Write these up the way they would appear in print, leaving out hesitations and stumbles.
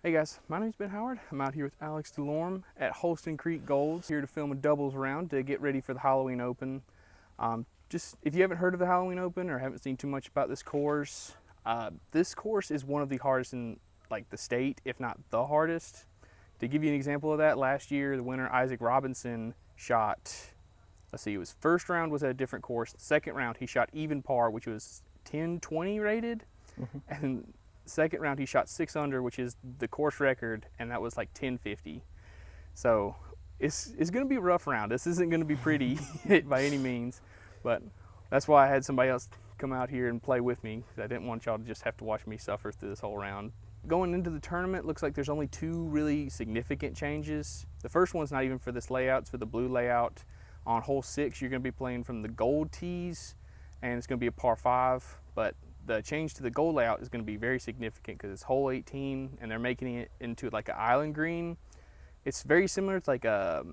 Hey guys, my name's Ben Howard. I'm out here with Alex Delorme at Holston Creek Golds, here to film a doubles round to get ready for the Halloween Open. Just if you haven't heard of the Halloween Open or haven't seen too much about this course is one of the hardest in like the state, if not the hardest. To give you an example of that, last year the winner Isaac Robinson shot, his first round was at a different course. The second round he shot even par, which was 10-20 rated, and second round he shot 6 under, which is the course record, and that was like 10-50. So it's going to be a rough round. This isn't going to be pretty by any means, but that's why I had somebody else come out here and play with me, because I didn't want y'all to just have to watch me suffer through this whole round. Going into the tournament, looks like there's only 2 really significant changes. The first one's not even for this layout, it's for the blue layout. On hole 6, you're going to be playing from the gold tees, and it's going to be a par 5, but the change to the gold layout is going to be very significant because it's hole 18 and they're making it into like an island green. It's very similar to like a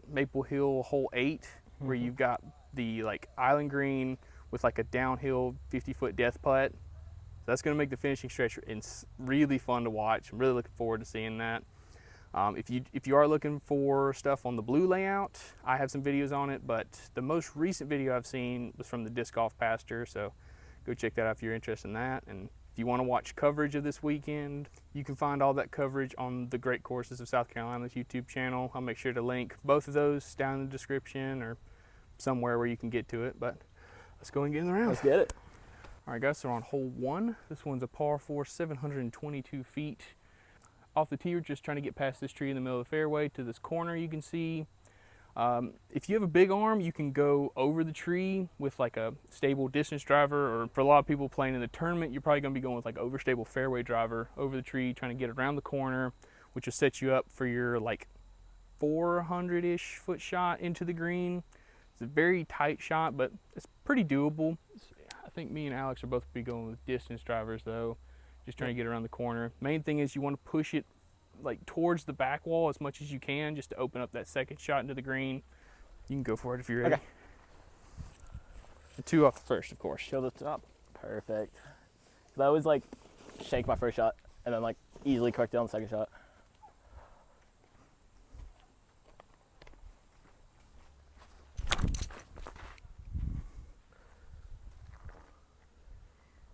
Maple Hill hole 8, where you've got the like island green with like a downhill 50-foot death putt. So that's going to make the finishing stretch really fun to watch. I'm really looking forward to seeing that. If you are looking for stuff on the blue layout, I have some videos on it, but the most recent video I've seen was from the Disc Golf Pastor, so go check that out if you're interested in that. And if you want to watch coverage of this weekend, you can find all that coverage on the Great Courses of South Carolina's YouTube channel. I'll make sure to link both of those down in the description or somewhere where you can get to it. But let's go and get in the round. Let's get it. All right, guys, so we're on hole 1. This one's a par 4, 722 feet. Off the tee, we're just trying to get past this tree in the middle of the fairway to this corner you can see. If you have a big arm, you can go over the tree with like a stable distance driver, or for a lot of people playing in the tournament, you're probably going to be going with like overstable fairway driver over the tree, trying to get around the corner, which will set you up for your like 400-ish foot shot into the green. It's a very tight shot, but it's pretty doable. I think me and Alex are both be going with distance drivers though, just trying to get around the corner. Main thing is you want to push it like towards the back wall as much as you can, just to open up that second shot into the green. You can go for it if you're ready. Okay. The 2 off the first, of course. Show the top. Perfect. I always like shake my first shot and then like easily correct it on the second shot.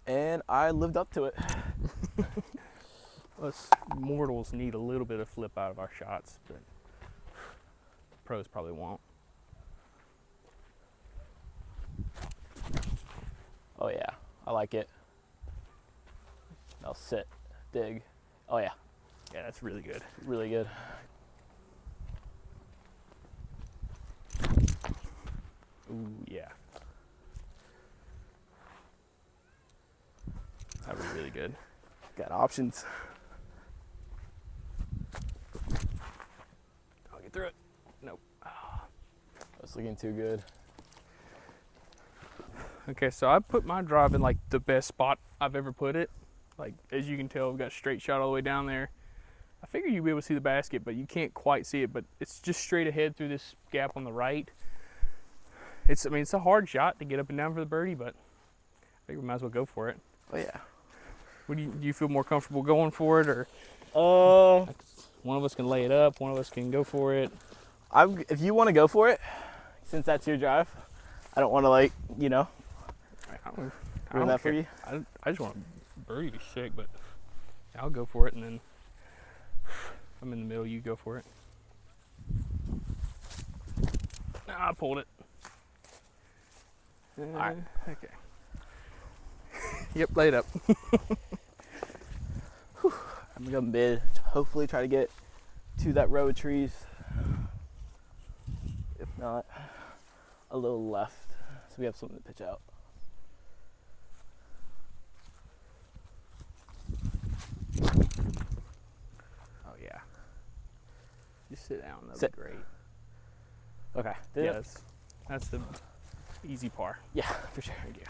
And I lived up to it. Us mortals need a little bit of flip out of our shots, but pros probably won't. Oh yeah, I like it. Now sit, dig. Oh yeah. Yeah, that's really good. Really good. Ooh, yeah. That was really good. Got options. I'll get through it. Nope. That's looking too good. Okay, so I put my drive in like the best spot I've ever put it. Like, as you can tell, we've got a straight shot all the way down there. I figured you'd be able to see the basket, but you can't quite see it, but it's just straight ahead through this gap on the right. It's a hard shot to get up and down for the birdie, but I think we might as well go for it. Oh yeah. Do you feel more comfortable going for it, or one of us can lay it up, one of us can go for it? If you want to go for it, since that's your drive, I don't want to like, you know, ruin that for you. I just want a birdie to be sick, but I'll go for it, and then if I'm in the middle, you go for it. I pulled it. All right. Okay. Yep, lay it up. I'm gonna go mid, hopefully try to get to that row of trees. If not, a little left, so we have something to pitch out. Oh yeah. Just sit down, that'd Sit. be great. Okay. Yeah, that's the easy par. Yeah, for sure. Thank you.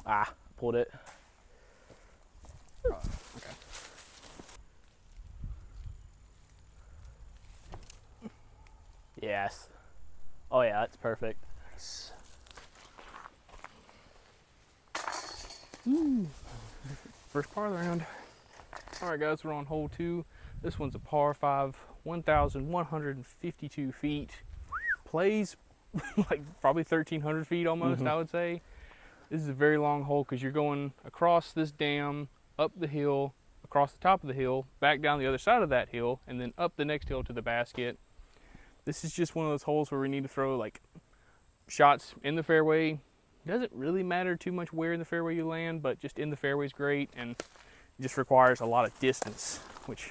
Ah, pulled it. Oh, okay. Yes. Oh yeah, that's perfect. Nice. first par of the round. All right, guys, we're on hole 2. This one's a par 5, 1,152 feet. Plays like probably 1,300 feet almost, I would say. This is a very long hole because you're going across this dam, up the hill, across the top of the hill, back down the other side of that hill, and then up the next hill to the basket. This is just one of those holes where we need to throw like shots in the fairway. It doesn't really matter too much where in the fairway you land, but just in the fairway is great, and it just requires a lot of distance, which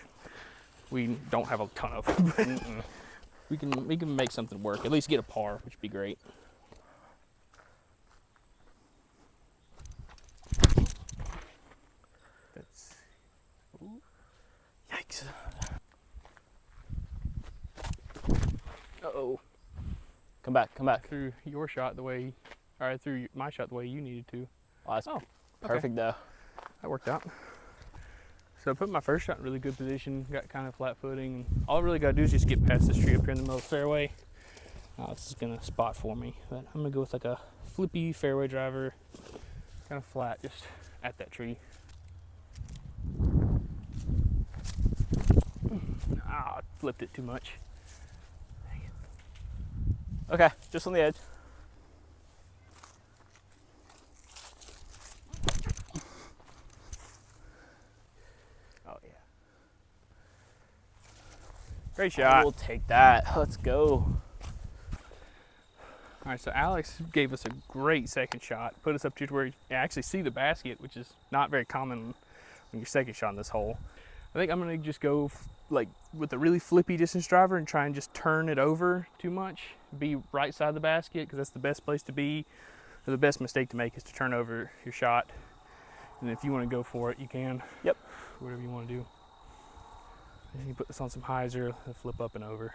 we don't have a ton of. we can make something work. At least get a par, which would be great. That's Yikes. uh-oh. Come back, come back. Threw your shot the way, or I threw my shot the way you needed to. Oh, that's okay. perfect though. That worked out. So I put my first shot in really good position, got kind of flat footing. All I really got to do is just get past this tree up here in the middle of the fairway. This is going to spot for me, but I'm going to go with like a flippy fairway driver, kind of flat, just at that tree. I flipped it too much. Okay, just on the edge. Oh yeah. Great shot. We'll take that. Let's go. All right, so Alex gave us a great second shot, put us up to where you actually see the basket, which is not very common on your second shot in this hole. I think I'm gonna just go like with a really flippy distance driver and try and just turn it over too much. Be right side of the basket, because that's the best place to be. Or the best mistake to make is to turn over your shot. And if you want to go for it, you can. Yep. Whatever you want to do. And you put this on some hyzer, and flip up and over.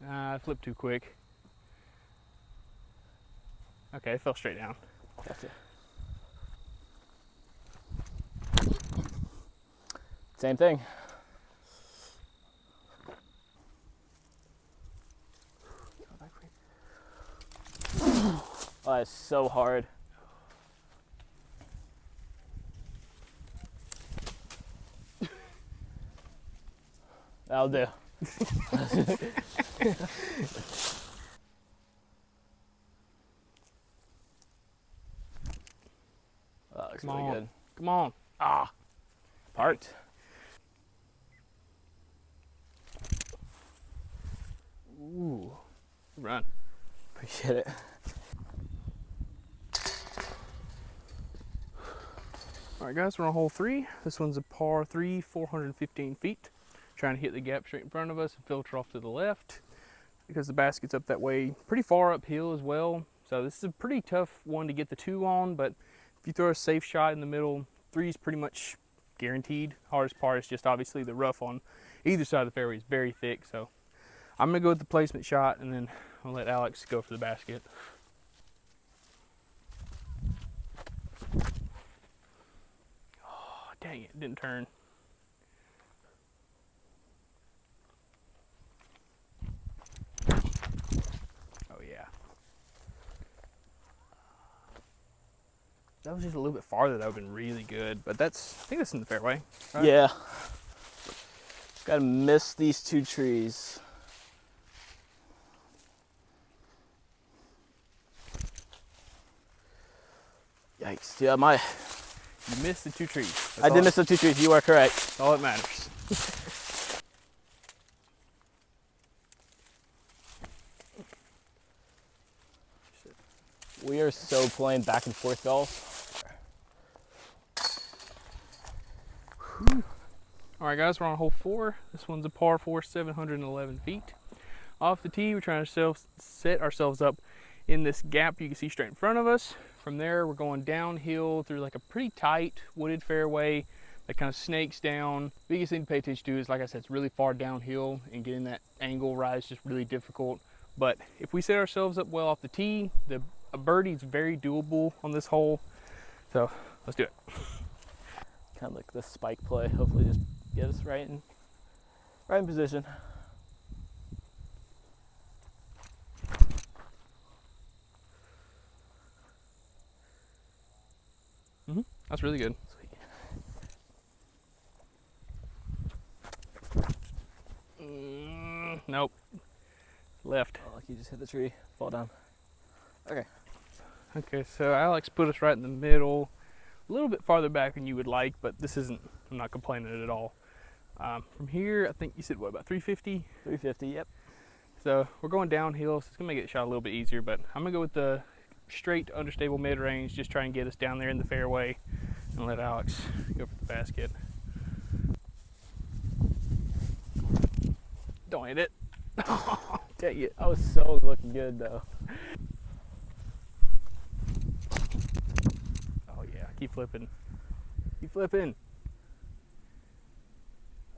I flipped too quick. Okay, it fell straight down. Gotcha. Same thing. Oh, that's so hard. That'll do. That looks really good. Come on. Ah. Part. Ooh. Run. Appreciate it. All right, guys, we're on hole 3. This one's a par 3, 415 feet. Trying to hit the gap straight in front of us and filter off to the left because the basket's up that way, pretty far uphill as well. So this is a pretty tough one to get the 2 on, but if you throw a safe shot in the middle, 3 is pretty much guaranteed. Hardest part is just obviously the rough on either side of the fairway is very thick. So I'm gonna go with the placement shot, and then I'll let Alex go for the basket. Oh, dang it, didn't turn. Oh yeah. That was just a little bit farther. That would have been really good, but I think that's in the fairway, right? Yeah. Gotta miss these 2 trees. Yikes. Yeah, You missed the 2 trees. I did miss the 2 trees. You are correct. That's all that matters. We are so playing back and forth golf. All right, guys, we're on hole 4. This one's a par 4, 711 feet. Off the tee, we're trying to set ourselves up in this gap you can see straight in front of us. From there, we're going downhill through like a pretty tight wooded fairway that kind of snakes down. Biggest thing to pay attention to is, like I said, it's really far downhill, and getting that angle right is just really difficult. But if we set ourselves up well off the tee, a birdie is very doable on this hole. So let's do it. Kind of like the spike play. Hopefully just get us right in position. That's really good. Nope. Left. Oh, you just hit the tree, fall down. Okay. Okay, so Alex put us right in the middle, a little bit farther back than you would like, but this isn't, I'm not complaining at all. From here, I think you said, what, about 350? 350, yep. So we're going downhill, so it's gonna make it shot a little bit easier, but I'm gonna go with the straight to understable mid-range, just try and get us down there in the fairway and let Alex go for the basket. Don't hit it. Dang it. I was so looking good though. Oh yeah, keep flipping. Keep flipping.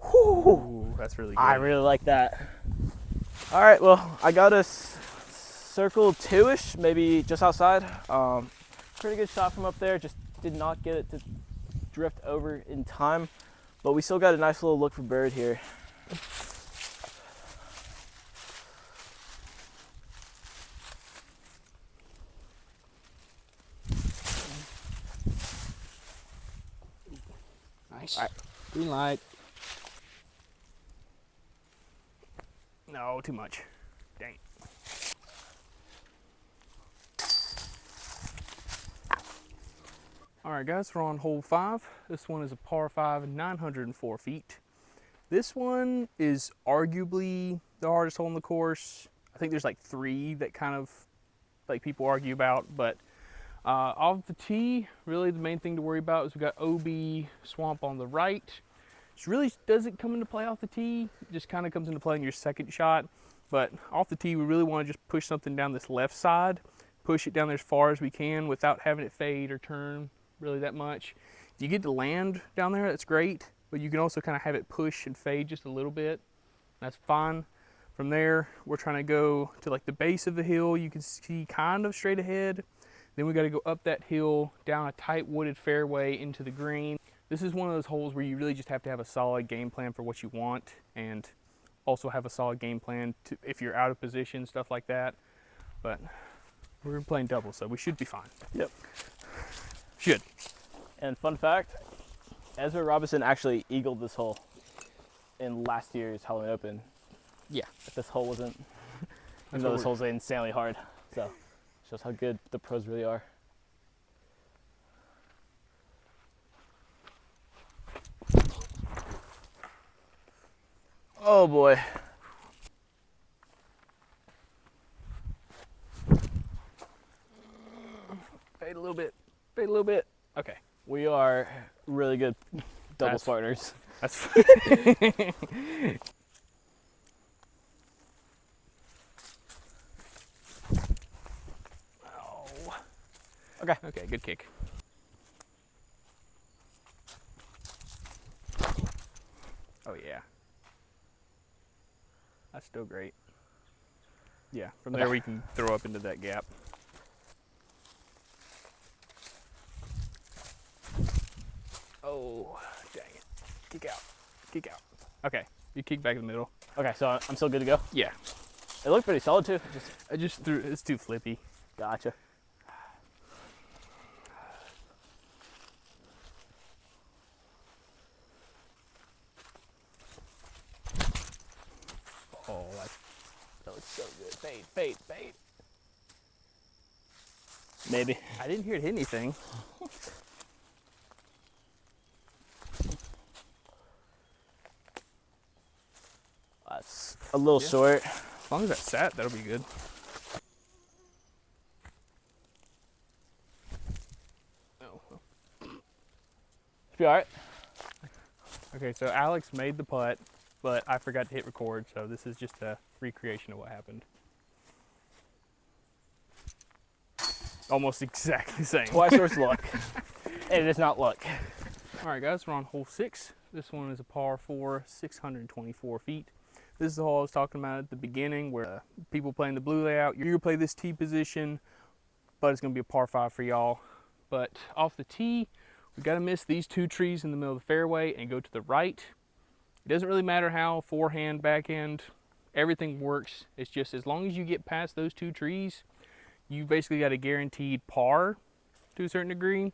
Whew. Ooh, that's really good. I really like that. All right, well, I got us circle 2-ish, maybe just outside. Pretty good shot from up there, just did not get it to drift over in time, but we still got a nice little look for bird here. Nice. All right. Green light. No, too much. Dang. All right, guys, we're on hole 5. This one is a par 5, 904 feet. This one is arguably the hardest hole in the course. I think there's like 3 that kind of like people argue about, but off the tee, really the main thing to worry about is we got OB swamp on the right. Which really doesn't come into play off the tee. It just kind of comes into play in your second shot. But off the tee, we really want to just push something down this left side, push it down there as far as we can without having it fade or turn really that much. If you get to land down there, that's great, but you can also kind of have it push and fade just a little bit. That's fine. From there, we're trying to go to like the base of the hill. You can see kind of straight ahead. Then we got to go up that hill, down a tight wooded fairway into the green. This is one of those holes where you really just have to have a solid game plan for what you want, and also have a solid game plan to, if you're out of position, stuff like that. But we're playing doubles, so we should be fine. Yep. Should. And fun fact, Ezra Robinson actually eagled this hole in last year's Halloween Open. Yeah. If this hole wasn't, even though this hole's insanely hard. So, shows how good the pros really are. Oh boy. Fade a little bit. Fade a little bit. Okay. We are really good doubles partners. That's Oh. Okay. Okay, good kick. Oh yeah. That's still great. Yeah, from there we can throw up into that gap. Oh, dang it. Kick out. Kick out. Okay, you kick back in the middle. Okay, so I'm still good to go? Yeah. It looked pretty solid too. I just threw, it's too flippy. Gotcha. Oh, that looks so good. Fade, fade, fade. Maybe. I didn't hear it hit anything. That's a little short. As long as that sat, that'll be good. Oh. Should be all right. Okay, so Alex made the putt, but I forgot to hit record, so this is just a recreation of what happened. Almost exactly the same. Twice worse luck. And it is not luck. All right, guys, we're on hole 6. This one is a par 4, 624 feet. This is the hole I was talking about at the beginning, where people playing the blue layout, you're gonna play this tee position, but it's gonna be a par 5 for y'all. But off the tee, we gotta miss these 2 trees in the middle of the fairway and go to the right. It doesn't really matter how, forehand, backhand, everything works. It's just as long as you get past those 2 trees, you basically got a guaranteed par to a certain degree.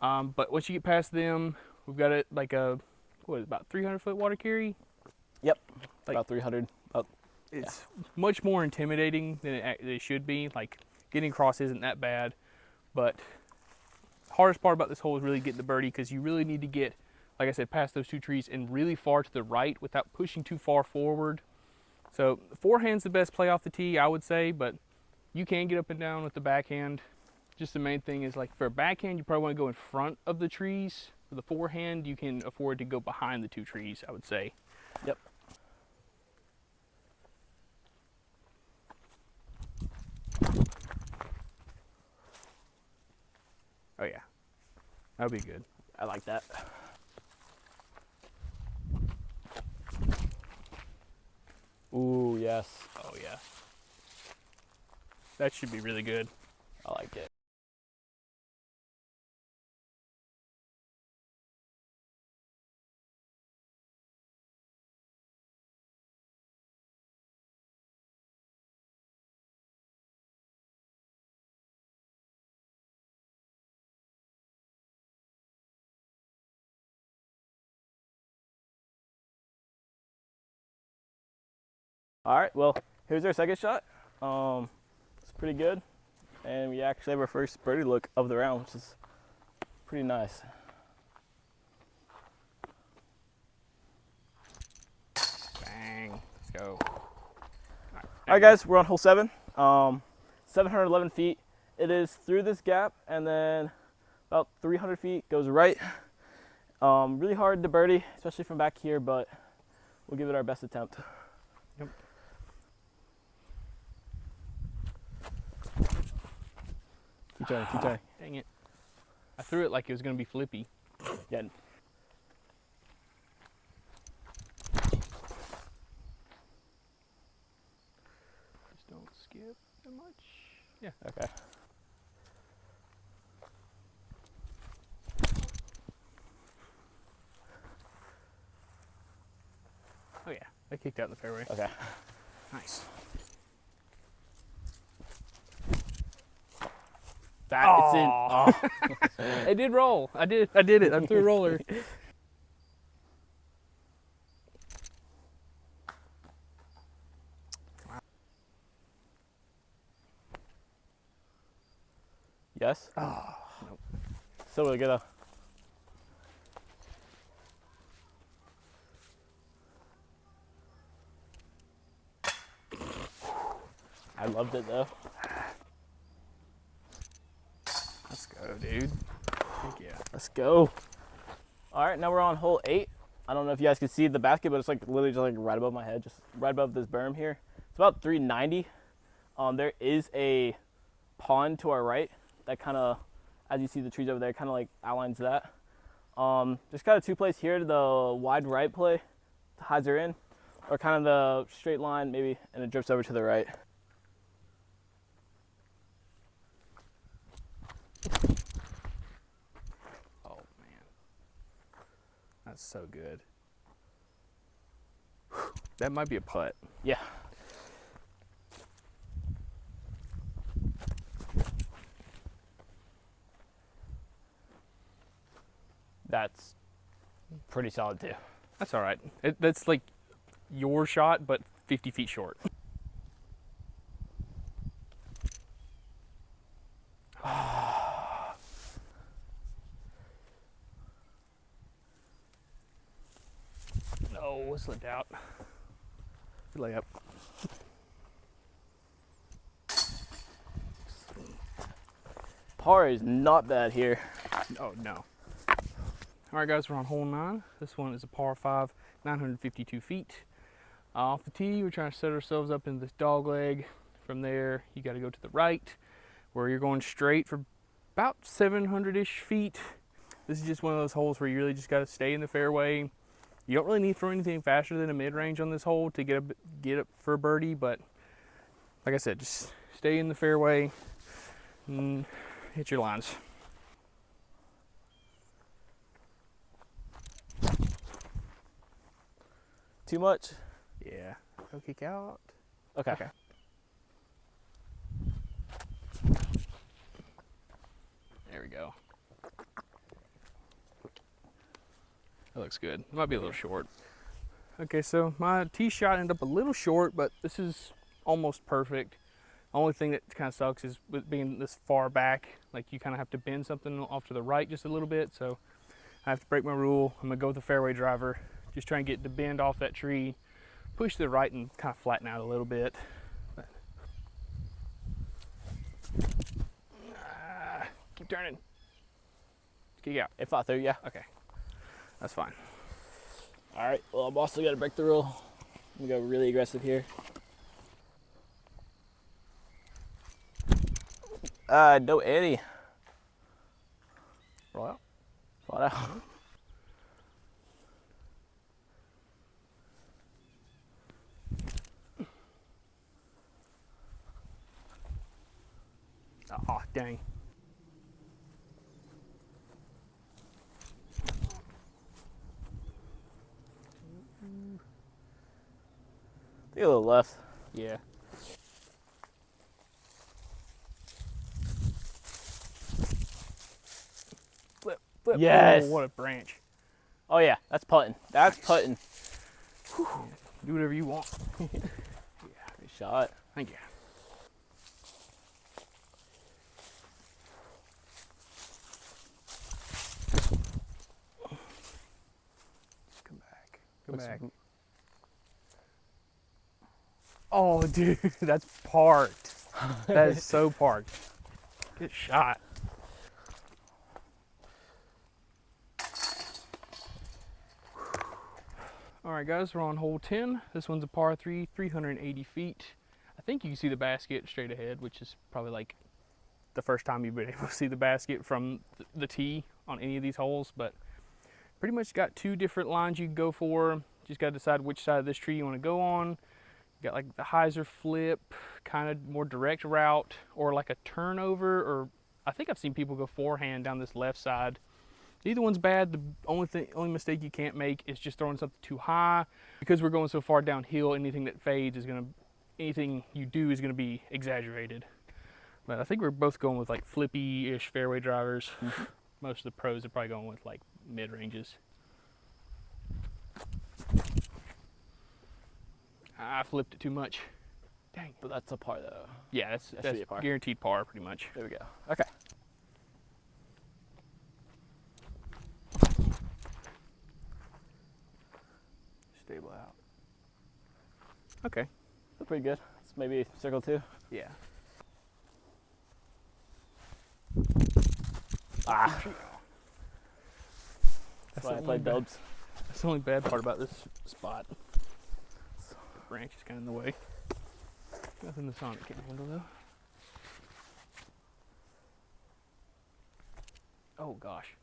But once you get past them, we've got it like a, what is it, about 300-foot water carry. Yep, Like, about 300. It's much more intimidating than it should be. Like, getting across isn't that bad, but the hardest part about this hole is really getting the birdie, because you really need to get, like I said, past those 2 trees and really far to the right without pushing too far forward. So forehand's the best play off the tee, I would say, but you can get up and down with the backhand. Just the main thing is, like, for a backhand, you probably want to go in front of the trees. For the forehand, you can afford to go behind the 2 trees, I would say. Yep. Oh yeah, that'll be good. I like that. Ooh, yes. Oh yeah. That should be really good. I like it. All right, well, here's our second shot. It's pretty good. And we actually have our first birdie look of the round, which is pretty nice. Bang. Let's go. All right, guys, we're on hole 7. 711 feet. It is through this gap, and then about 300 feet goes right. Really hard to birdie, especially from back here, but we'll give it our best attempt. Yep. Keep trying, keep trying. Dang it. I threw it like it was going to be flippy. Yeah. Just don't skip too much. Yeah. Okay. Oh yeah. I kicked out in the fairway. Okay. Nice. That it's in. Oh. It did roll. I did it. I threw a roller. Yes? Oh, nope. Still really good though. I loved it though. Let's go, dude. Heck yeah. Let's go. All right, now we're on hole 8. I don't know if you guys can see the basket, but it's like literally just like right above my head, just right above this berm here. It's about 390. There is a pond to our right that kind of, as you see the trees over there, kind of like outlines that. There's kind of 2 plays here, the wide right play, the highs are in, or kind of the straight line maybe, and it drifts over to the right. Oh man. That's so good. That might be a putt. Yeah. That's pretty solid too. That's all right. That's like your shot, but 50 feet short. No, it slipped out. Good layup. Par is not bad here. Oh no. All right, guys, we're on hole 9. This one is a par 5, 952 feet. Off the tee, we're trying to set ourselves up in this dog leg. From there, you got to go to the right, where you're going straight for about 700-ish feet. This is just one of those holes where you really just got to stay in the fairway. You don't really need to throw anything faster than a mid-range on this hole to get up for a birdie, but like I said, just stay in the fairway and hit your lines. Too much? Yeah. Go kick out. Okay. Okay. There we go. That looks good. It might be a little short. Okay, so my tee shot ended up a little short, but this is almost perfect. Only thing that kind of sucks is with being this far back, like you kind of have to bend something off to the right just a little bit. So I have to break my rule. I'm gonna go with the fairway driver. Just try and get the bend off that tree, push to the right and kind of flatten out a little bit. Keep turning. Kick out. It fought through, yeah. Okay, that's fine. All right, well, I'm also got to break the rule. I'm going to go really aggressive here. No eddy. Roll out. Fought out. Oh, dang. Take a little left. Yeah. Flip, flip. Yes. Oh, what a branch. Oh, yeah, that's putting. That's putting. Do whatever you want. Good shot. Thank you. Come back. Come back. Oh, dude, that's parked. That is so parked. Good shot. All right, guys, we're on hole 10. This one's a par 3, 380 feet. I think you can see the basket straight ahead, which is probably like the first time you've been able to see the basket from the tee on any of these holes, but pretty much got two different lines you can go for. Just got to decide which side of this tree you want to go on. Got like the hyzer flip, kind of more direct route, or like a turnover, or I think I've seen people go forehand down this left side. Neither one's bad. The only mistake you can't make is just throwing something too high. Because we're going so far downhill, anything that fades is anything you do is gonna be exaggerated. But I think we're both going with like flippy-ish fairway drivers. Mm-hmm. Most of the pros are probably going with like mid-ranges. I flipped it too much. Dang. But that's a par, though. Yeah, That should that's be a par. guaranteed par, pretty much. There we go. Okay. Stable out. Okay. That's pretty good. It's maybe circle 2. Yeah. Ah. That's why I the play only bad- dubs. That's the only bad part about this spot. The branch is kind of in the way. Nothing the Sonic can't handle, though. Oh, gosh.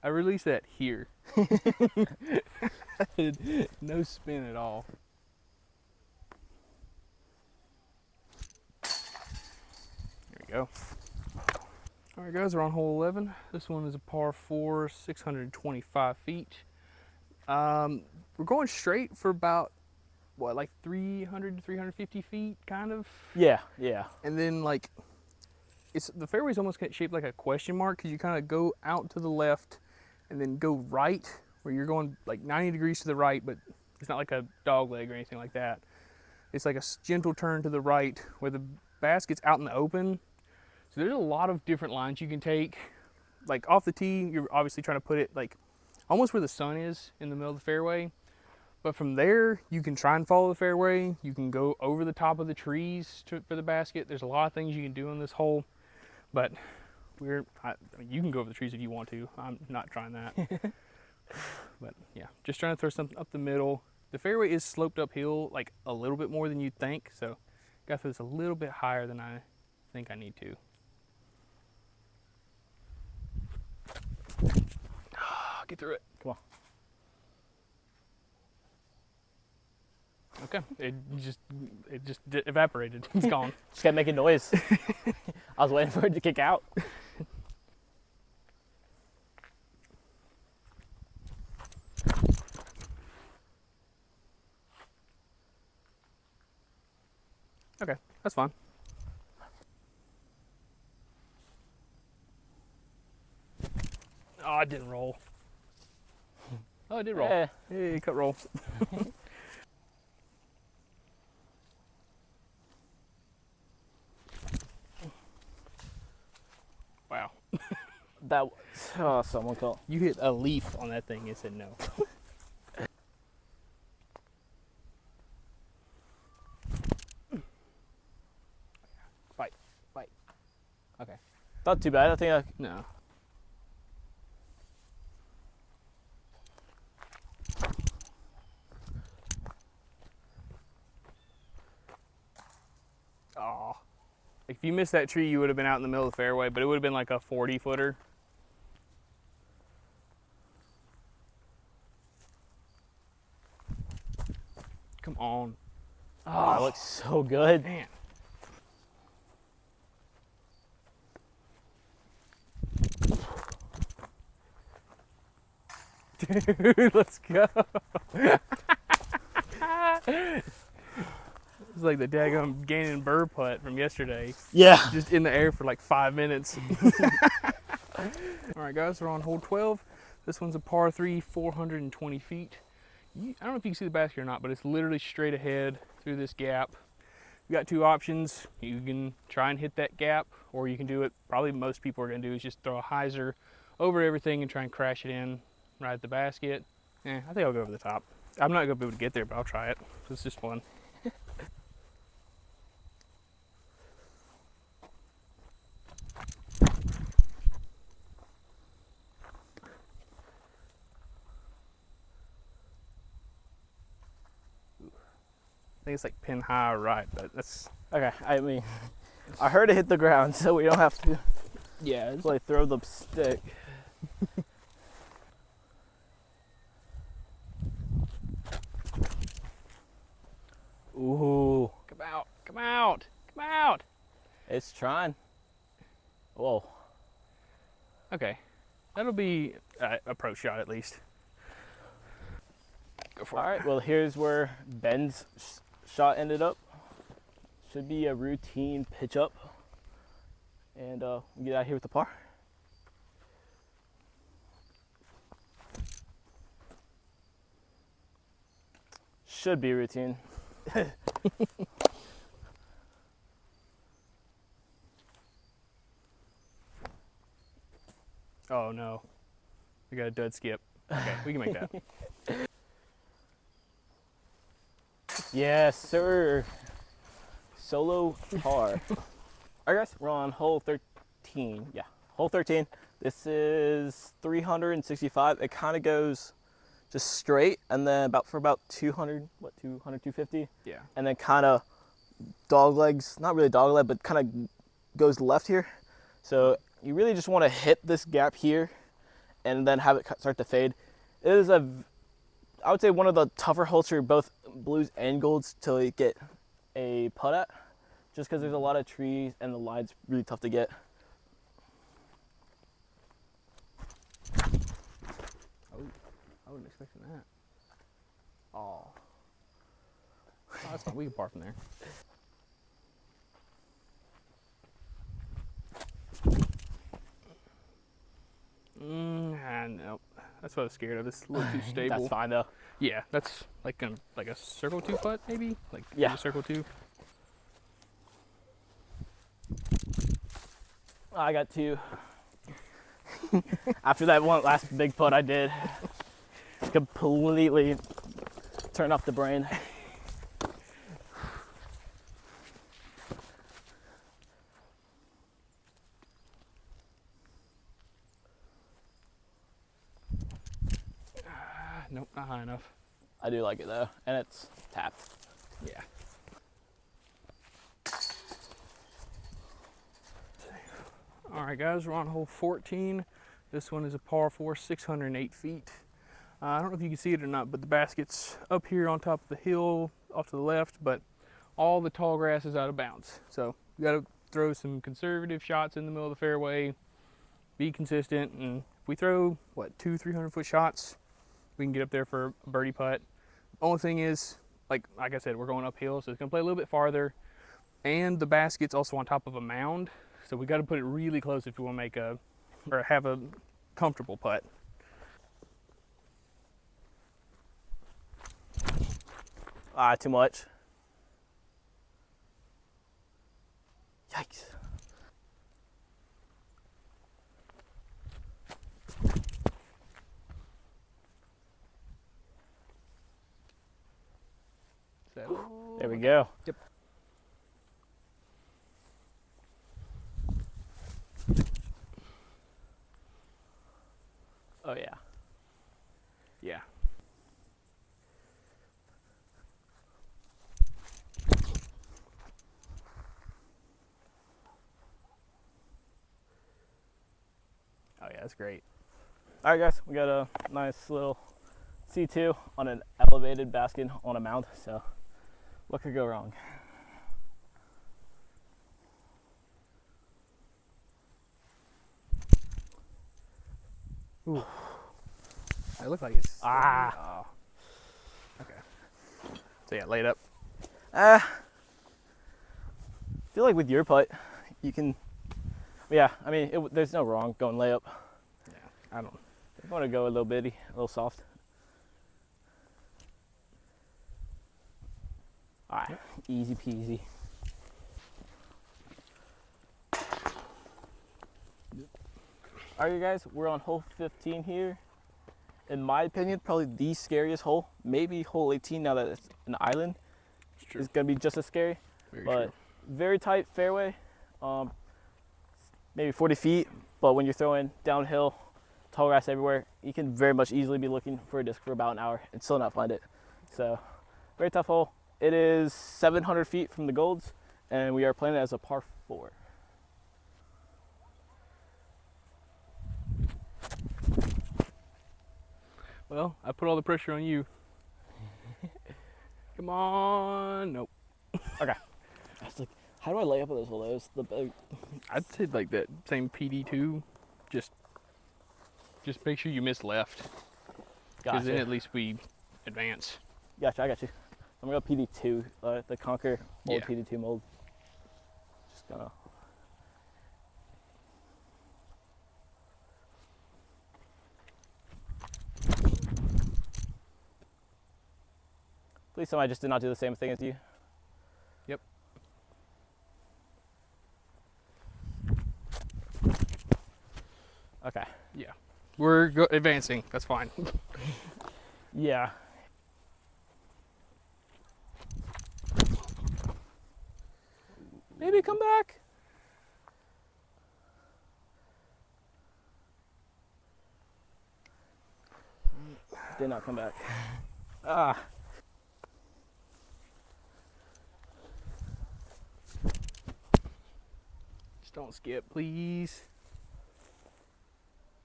I released that here. I did no spin at all. There we go. All right, guys, we're on hole 11. This one is a par 4, 625 feet. We're going straight for about, what, like 300 to 350 feet, kind of? Yeah, yeah. And then, like, the fairway's almost shaped like a question mark because you kind of go out to the left and then go right, where you're going like 90 degrees to the right, but it's not like a dog leg or anything like that. It's like a gentle turn to the right where the basket's out in the open. So there's a lot of different lines you can take. Like off the tee, you're obviously trying to put it like almost where the sun is in the middle of the fairway. But from there, you can try and follow the fairway. You can go over the top of the trees for the basket. There's a lot of things you can do on this hole. But I mean, you can go over the trees if you want to. I'm not trying that. But yeah, just trying to throw something up the middle. The fairway is sloped uphill like a little bit more than you'd think. So got to throw this a little bit higher than I think I need to. Get through it. Come on. Okay, it just evaporated. It's gone. Just kept making noise. I was waiting for it to kick out. Okay, that's fine. Oh, it didn't roll. Oh, it did roll. Yeah. Hey, cut roll. Wow. That was, oh, someone called. You hit a leaf on that thing and said no. Bite. Bite. Okay. Not too bad. I think No. Oh. If you missed that tree, you would have been out in the middle of the fairway, but it would have been like a 40-footer. Come on. oh, it looks so good. Man. Dude, let's go. It's like the daggum gaining bird putt from yesterday. Yeah. Just in the air for like 5 minutes. All right, guys, we're on hole 12. This one's a par 3, 420 feet. I don't know if you can see the basket or not, but it's literally straight ahead through this gap. You got two options. You can try and hit that gap, or you can do it, probably most people are gonna do is just throw a hyzer over everything and try and crash it in right at the basket. I think I'll go over the top. I'm not gonna be able to get there, but I'll try it. It's just fun. I think it's like pin high or right, but that's, Okay. I mean, I heard it hit the ground, so we don't have to yeah, it's like throw the stick. Ooh, come out, come out, come out. it's trying. Whoa. Okay, that'll be a approach shot at least. Go for All it. right. Well, here's where Ben's shot ended up. Should be a routine pitch up, and we'll get out here with the par. Should be routine. Oh no, we got a dud skip. Okay, we can make that. Yes, sir. Solo par. All right, guys, we're on hole 13. Yeah, hole 13. This is 365. It kind of goes just straight, and then for about 200, 250, Yeah. and then kind of dog legs, not really dog leg, but kind of goes left here. So you really just want to hit this gap here, and then have it start to fade. It is I would say one of the tougher holes for both blues and golds to get a putt at, just because there's a lot of trees and the line's really tough to get. Oh, I wasn't expecting that. Oh, that's fine. We can par from there. Nope. That's what I was scared of. It's a little too stable. That's fine though. Yeah, that's like a circle 2 putt maybe. Like Yeah. a circle 2. I got two. After that one last big putt I did, completely turned off the brain. Nope, not high enough. I do like it though, and it's tapped. Yeah. All right, guys, we're on hole 14. This one is a par 4, 608 feet. I don't know if you can see it or not, but the basket's up here on top of the hill off to the left, but all the tall grass is out of bounds. So you got to throw some conservative shots in the middle of the fairway, be consistent, and if we throw, 200-300 foot shots, we can get up there for a birdie putt. Only thing is, like I said, we're going uphill, so it's gonna play a little bit farther, and the basket's also on top of a mound, so we got to put it really close if we want to make or have a comfortable putt. Ah, too much. Yikes. There we go. Yep. Oh yeah. Yeah. Oh yeah, that's great. All right, guys, we got a nice little C2 on an elevated basket on a mound. So, what could go wrong? Ooh. It looked like it's. Ah. Oh. Okay. So yeah, laid up. I feel like with your putt, you can. Yeah, I mean, there's no wrong going layup. Yeah. I don't. I want to go a little bitty, a little soft. All right, easy peasy. All right, you guys, we're on hole 15 here. In my opinion, probably the scariest hole. Maybe hole 18 now that it's an island. It's true. Is gonna be just as scary. Very but true. very tight fairway, maybe 40 feet. But when you're throwing downhill, tall grass everywhere, you can very much easily be looking for a disc for about an hour and still not find it. So, very tough hole. It is 700 feet from the Golds, and we are playing it as a par 4. Well, I put all the pressure on you. Come on. Nope. Okay. I was like, how do I lay up with this hole? It was the I'd say like that same PD2. Just make sure you miss left. Because then gotcha. at least we advance. Gotcha, I got you. I'm gonna go PD2, the Conquer old Yeah. PD2 mold. Just gonna. Please tell me I just did not do the same thing as you. Yep. Okay. Yeah. We're advancing. That's fine. Yeah. Maybe come back. Did not come back. Ah. Just don't skip, please.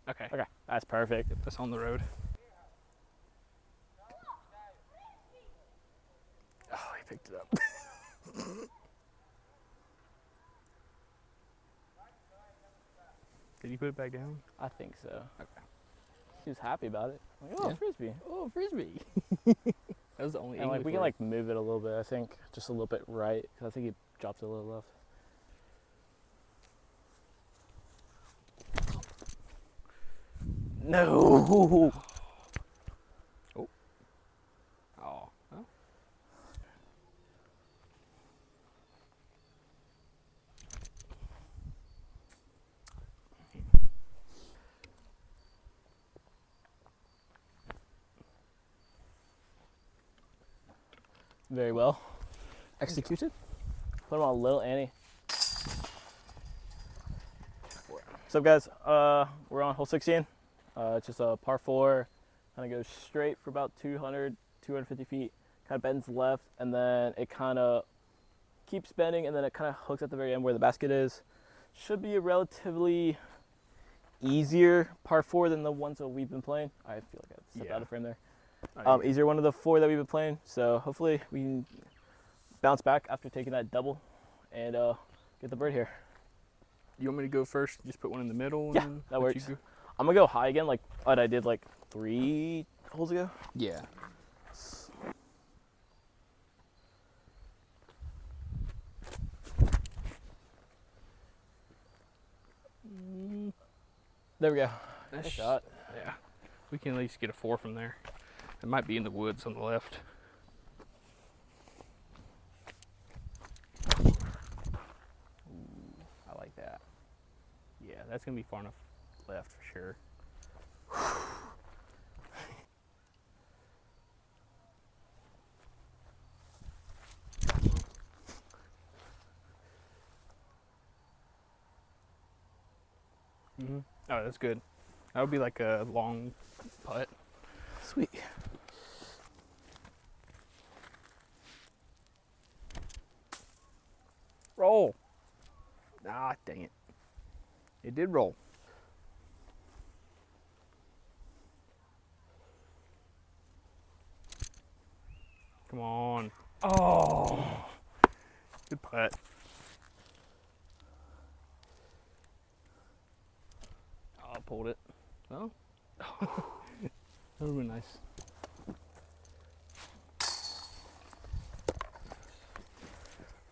Okay. Okay, that's perfect. Yep, that's on the road. Oh, he picked it up. Did he put it back down? I think so. Okay. He was happy about it. Like, oh, Yeah. frisbee. Oh, frisbee. That was the only And like English we can word. like move it a little bit. I think just a little bit right because I think he dropped it a little left. No. Oh. Oh. Well. Very well executed. Put him on Lil Annie. What's up, guys? We're on hole 16. It's just a par 4. Kind of goes straight for about 250 feet. Kind of bends left, and then it kind of keeps bending, and then it kind of hooks at the very end where the basket is. Should be a relatively easier par 4 than the ones that we've been playing. I feel like I stepped Yeah. out of frame there. Oh, yeah. Easier one of the 4 that we've been playing. So hopefully we can bounce back after taking that double and get the bird here. You want me to go first? Just put one in the middle? Yeah, and that let you works. go? I'm gonna go high again, like what I did like 3 holes ago. Yeah. There we go. Nice Nice shot. Yeah. We can at least get a 4 from there. It might be in the woods on the left. that's gonna be far enough left for sure. Oh, that's good. That would be like a long putt. Sweet. Roll. Ah, dang it. It did roll. Come on. Oh, good putt. Oh, I pulled it. Oh, that would have been nice.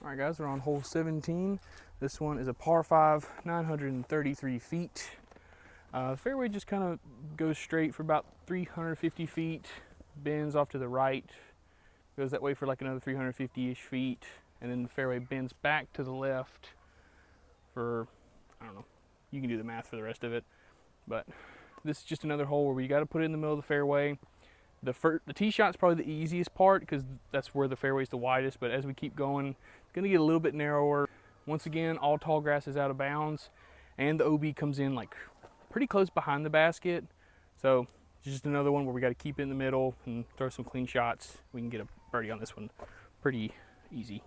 All right, guys, we're on hole 17. This one is a par 5, 933 feet. The fairway just kind of goes straight for about 350 feet, bends off to the right, goes that way for like another 350-ish feet, and then the fairway bends back to the left for, I don't know, you can do the math for the rest of it. But this is just another hole where we got to put it in the middle of the fairway. The tee shot's probably the easiest part because that's where the fairway's the widest, but as we keep going, it's going to get a little bit narrower. Once again, all tall grass is out of bounds, and the OB comes in like pretty close behind the basket. So it's just another one where we got to keep it in the middle and throw some clean shots. We can get a birdie on this one pretty easy.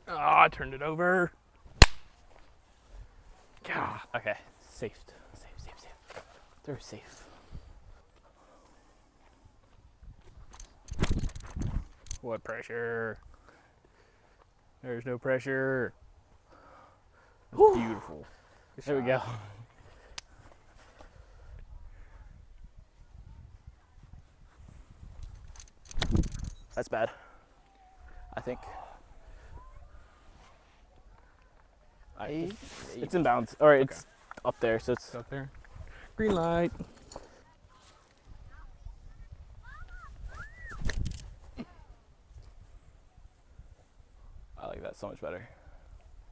Ah, I turned it over. God. Okay, safe. They're safe. What pressure? There's no pressure. That's Whew. beautiful. Good There we shot. go. That's bad, I think. It's in bounds. All right, it's up there, so it's It's up there. Green light. I like that so much better.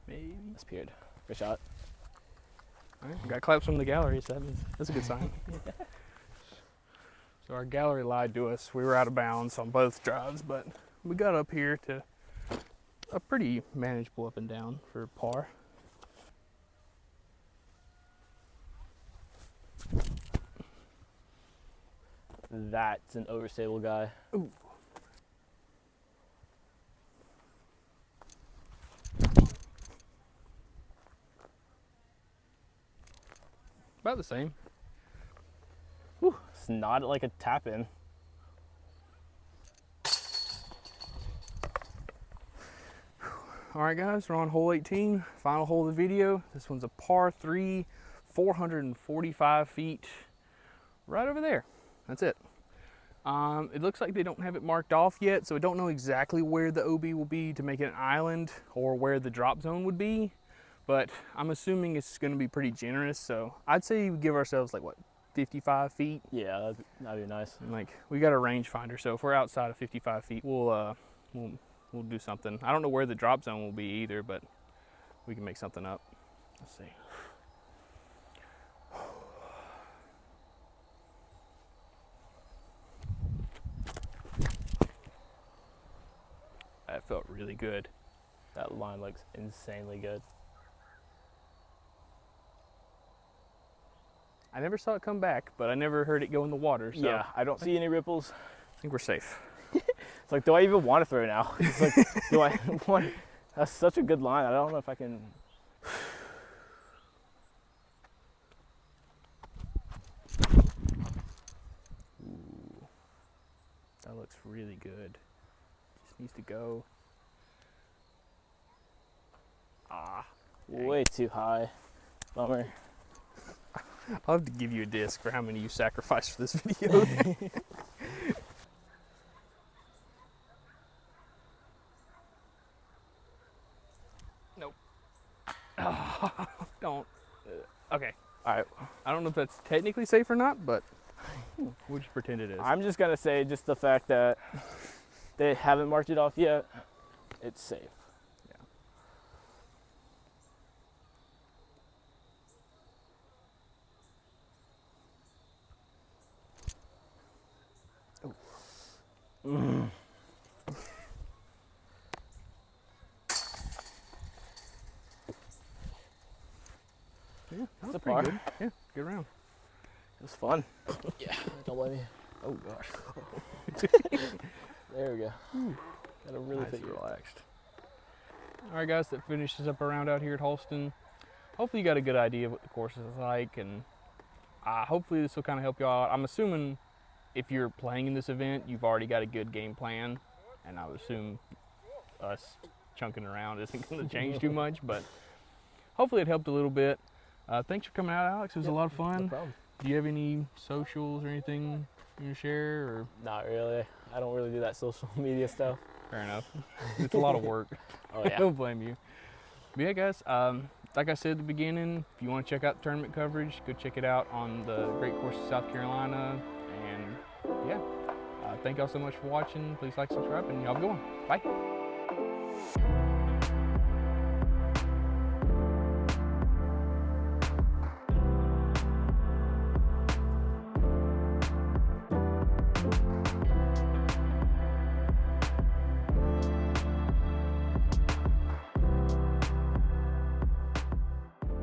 Maybe. That's appeared. Good shot. All right, we got claps from the gallery, so that's a good sign. So our gallery lied to us. We were out of bounds on both drives, but we got up here to a pretty manageable up and down for par. That's an overstable guy. Ooh. About the same. Whew, it's not like a tap in. All right, guys, we're on hole 18, final hole of the video. This one's a par 3, 445 feet, right over there. That's it. It looks like they don't have it marked off yet, so I don't know exactly where the OB will be to make it an island or where the drop zone would be, but I'm assuming it's going to be pretty generous, so I'd say we give ourselves like, what, 55 feet? Yeah, that'd be nice. And like, we got a rangefinder, so if we're outside of 55 feet, we'll do something. I don't know where the drop zone will be either, but we can make something up. Let's see. That felt really good. That line looks insanely good. I never saw it come back, but I never heard it go in the water. So Yeah, I don't see any ripples. I think we're safe. It's like, do I even want to throw now? It's like, do I want? That's such a good line. I don't know if I can. Ooh, that looks really good. Just needs to go. Ah, Way too high. Bummer. I'll have to give you a disc for how many you sacrificed for this video. Nope. Oh, don't. Okay. All right. I don't know if that's technically safe or not, but we'll just pretend it is. I'm just gonna say just the fact that they haven't marked it off yet. It's safe. Yeah, that was a pretty par. good. Yeah, good round. It was fun. Yeah, don't blame me. Oh gosh. There we go. Gotta really Nice. think relaxed. All right, guys, that finishes up our round out here at Holston. Hopefully you got a good idea of what the course is like, and hopefully this will kind of help you out. I'm assuming if you're playing in this event, you've already got a good game plan, and I would assume us chunking around isn't going to change too much, but hopefully it helped a little bit. Thanks for coming out, Alex. It was a lot of fun. No problem. Do you have any socials or anything you want to share? Or? Not really. I don't really do that social media stuff. Fair enough. It's a lot of work. Oh yeah. I don't blame you. But yeah, guys, like I said at the beginning, if you want to check out the tournament coverage, go check it out on the Great Course of South Carolina. And yeah, thank y'all so much for watching. Please like, subscribe, and y'all have a good one. Bye.